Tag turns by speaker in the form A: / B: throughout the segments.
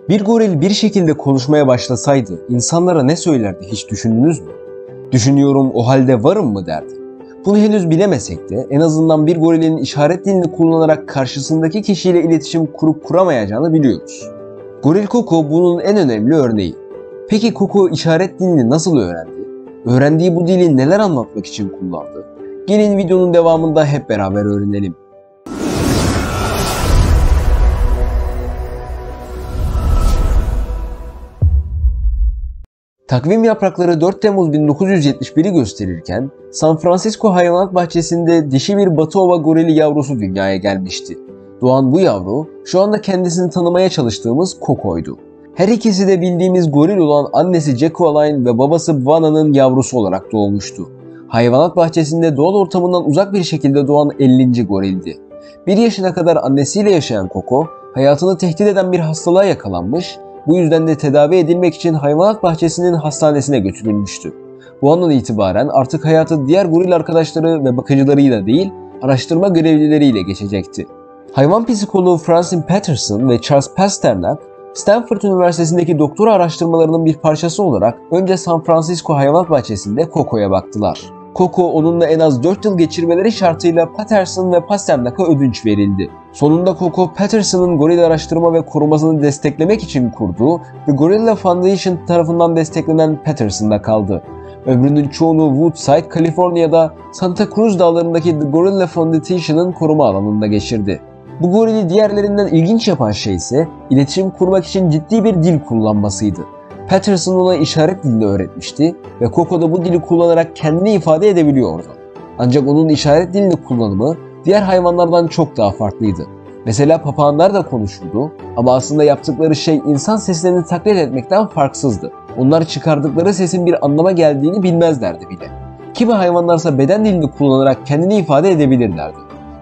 A: Bir goril bir şekilde konuşmaya başlasaydı insanlara ne söylerdi hiç düşündünüz mü? Düşünüyorum o halde varım mı derdi. Bunu henüz bilemesek de en azından bir gorilin işaret dilini kullanarak karşısındaki kişiyle iletişim kurup kuramayacağını biliyoruz. Goril Koko bunun en önemli örneği. Peki Koko işaret dilini nasıl öğrendi? Öğrendiği bu dili neler anlatmak için kullandı? Gelin videonun devamında hep beraber öğrenelim. Takvim yaprakları 4 Temmuz 1971'i gösterirken San Francisco Hayvanat Bahçesi'nde dişi bir Batı Ova gorili yavrusu dünyaya gelmişti. Doğan bu yavru şu anda kendisini tanımaya çalıştığımız Koko'ydu. Her ikisi de bildiğimiz goril olan annesi Jacqueline ve babası Vana'nın yavrusu olarak doğmuştu. Hayvanat bahçesinde doğal ortamından uzak bir şekilde doğan 50. gorildi. 1 yaşına kadar annesiyle yaşayan Koko, hayatını tehdit eden bir hastalığa yakalanmış, bu yüzden de tedavi edilmek için hayvanat bahçesinin hastanesine götürülmüştü. Bu andan itibaren artık hayatı diğer goril arkadaşları ve bakıcılarıyla değil, araştırma görevlileriyle geçecekti. Hayvan psikoloğu Francine Patterson ve Charles Pasternak, Stanford Üniversitesi'ndeki doktora araştırmalarının bir parçası olarak önce San Francisco Hayvanat Bahçesi'nde Koko'ya baktılar. Koko onunla en az 4 yıl geçirmeleri şartıyla Patterson ve Pasternak'a ödünç verildi. Sonunda Koko, Patterson'ın goril araştırma ve korumasını desteklemek için kurduğu ve Gorilla Foundation tarafından desteklenen Patterson'da kaldı. Ömrünün çoğunu Woodside, Kaliforniya'da Santa Cruz dağlarındaki The Gorilla Foundation'ın koruma alanında geçirdi. Bu gorili diğerlerinden ilginç yapan şey ise iletişim kurmak için ciddi bir dil kullanmasıydı. Patterson ona işaret dilini öğretmişti ve Koko da bu dili kullanarak kendini ifade edebiliyordu. Ancak onun işaret dilini kullanımı diğer hayvanlardan çok daha farklıydı. Mesela papağanlar da konuşurdu ama aslında yaptıkları şey insan seslerini taklit etmekten farksızdı. Onlar çıkardıkları sesin bir anlama geldiğini bilmezlerdi bile. Kimi hayvanlarsa beden dilini kullanarak kendini ifade edebilirlerdi.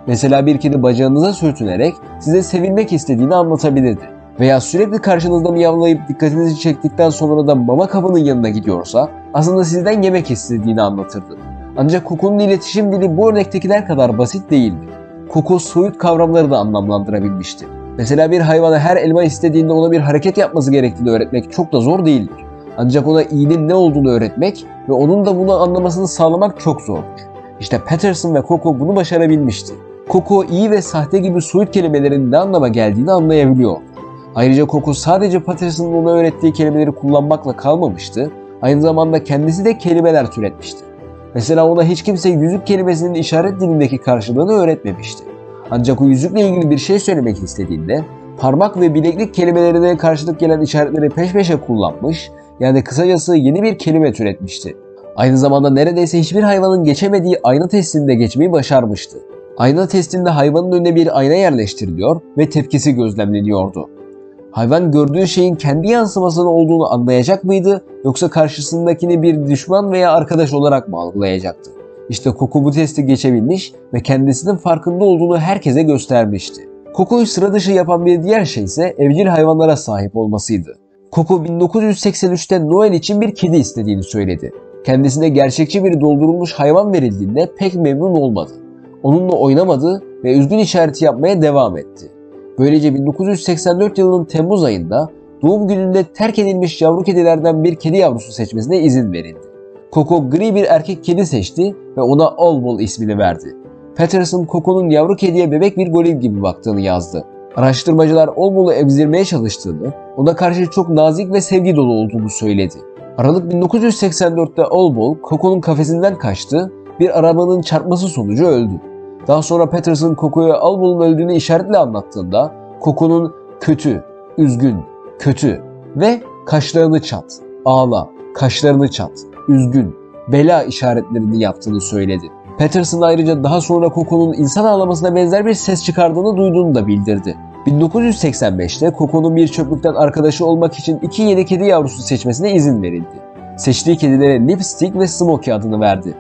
A: Mesela bir kedi bacağınıza sürtünerek size sevilmek istediğini anlatabilirdi. Veya sürekli karşınızda miyavlayıp dikkatinizi çektikten sonra da mama kabının yanına gidiyorsa aslında sizden yemek istediğini anlatırdı. Ancak Koko'nun iletişim dili bu örnektekiler kadar basit değildi. Koko soyut kavramları da anlamlandırabilmişti. Mesela bir hayvana her elma istediğinde ona bir hareket yapması gerektiğini öğretmek çok da zor değildir. Ancak ona iyinin ne olduğunu öğretmek ve onun da bunu anlamasını sağlamak çok zordur. İşte Patterson ve Koko bunu başarabilmişti. Koko iyi ve sahte gibi soyut kelimelerin ne anlama geldiğini anlayabiliyordu. Ayrıca Koko sadece Patterson'ın ona öğrettiği kelimeleri kullanmakla kalmamıştı, aynı zamanda kendisi de kelimeler türetmişti. Mesela ona hiç kimse yüzük kelimesinin işaret dilindeki karşılığını öğretmemişti. Ancak o yüzükle ilgili bir şey söylemek istediğinde parmak ve bileklik kelimelerine karşılık gelen işaretleri peş peşe kullanmış, yani kısacası yeni bir kelime türetmişti. Aynı zamanda neredeyse hiçbir hayvanın geçemediği ayna testinde geçmeyi başarmıştı. Ayna testinde hayvanın önüne bir ayna yerleştiriliyor ve tepkisi gözlemleniyordu. Hayvan gördüğü şeyin kendi yansımasının olduğunu anlayacak mıydı yoksa karşısındakini bir düşman veya arkadaş olarak mı algılayacaktı? İşte Koko bu testi geçebilmiş ve kendisinin farkında olduğunu herkese göstermişti. Koko'yu sıra dışı yapan bir diğer şey ise evcil hayvanlara sahip olmasıydı. Koko 1983'te Noel için bir kedi istediğini söyledi. Kendisine gerçekçi bir doldurulmuş hayvan verildiğinde pek memnun olmadı. Onunla oynamadı ve üzgün işareti yapmaya devam etti. Böylece 1984 yılının Temmuz ayında doğum gününde terk edilmiş yavru kedilerden bir kedi yavrusu seçmesine izin verildi. Koko gri bir erkek kedi seçti ve ona Olbol ismini verdi. Patterson, Koko'nun yavru kediye bebek bir goril gibi baktığını yazdı. Araştırmacılar Olbol'u emzirmeye çalıştığını, ona karşı çok nazik ve sevgi dolu olduğunu söyledi. Aralık 1984'te Olbol, Koko'nun kafesinden kaçtı, bir arabanın çarpması sonucu öldü. Daha sonra Patterson Koko'ya Olbol'un öldüğünü işaretle anlattığında Koko'nun kötü, üzgün, kötü ve kaşlarını çat, ağla, kaşlarını çat, üzgün, bela işaretlerini yaptığını söyledi. Patterson ayrıca daha sonra Koko'nun insan ağlamasına benzer bir ses çıkardığını duyduğunu da bildirdi. 1985'te Koko'nun bir çöplükten arkadaşı olmak için 2 yeni kedi yavrusu seçmesine izin verildi. Seçtiği kedilere Lipstick ve Smokey adını verdi.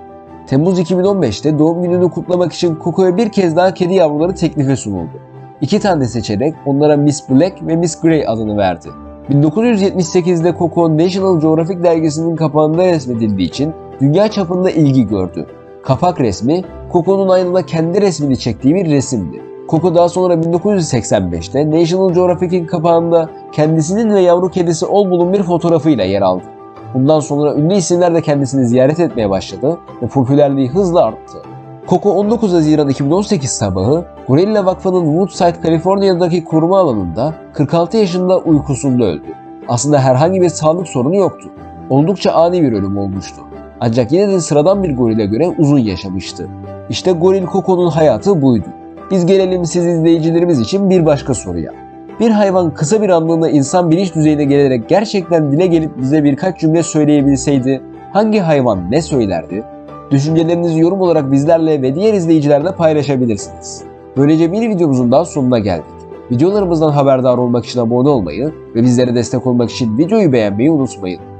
A: Temmuz 2015'te doğum gününü kutlamak için Koko'ya bir kez daha kedi yavruları teklifi sunuldu. 2 tane seçerek onlara Miss Black ve Miss Grey adını verdi. 1978'de Koko National Geographic dergisinin kapağında resmedildiği için dünya çapında ilgi gördü. Kapak resmi Koko'nun aynada kendi resmini çektiği bir resimdi. Coco daha sonra 1985'te National Geographic'in kapağında kendisinin ve yavru kedisi Olmo'nun bir fotoğrafıyla yer aldı. Bundan sonra ünlü isimler de kendisini ziyaret etmeye başladı ve popülerliği hızla arttı. Coco 19 Haziran 2018 sabahı Gorilla Vakfı'nın Woodside, Kaliforniya'daki koruma alanında 46 yaşında uykusunda öldü. Aslında herhangi bir sağlık sorunu yoktu. Oldukça ani bir ölüm olmuştu. Ancak yine de sıradan bir gorile göre uzun yaşamıştı. İşte goril Coco'nun hayatı buydu. Biz gelelim siz izleyicilerimiz için bir başka soruya. Bir hayvan kısa bir anlığına insan bilinç düzeyine gelerek gerçekten dile gelip bize birkaç cümle söyleyebilseydi hangi hayvan ne söylerdi? Düşüncelerinizi yorum olarak bizlerle ve diğer izleyicilerle paylaşabilirsiniz. Böylece bir videomuzun daha sonuna geldik. Videolarımızdan haberdar olmak için abone olmayı ve bizlere destek olmak için videoyu beğenmeyi unutmayın.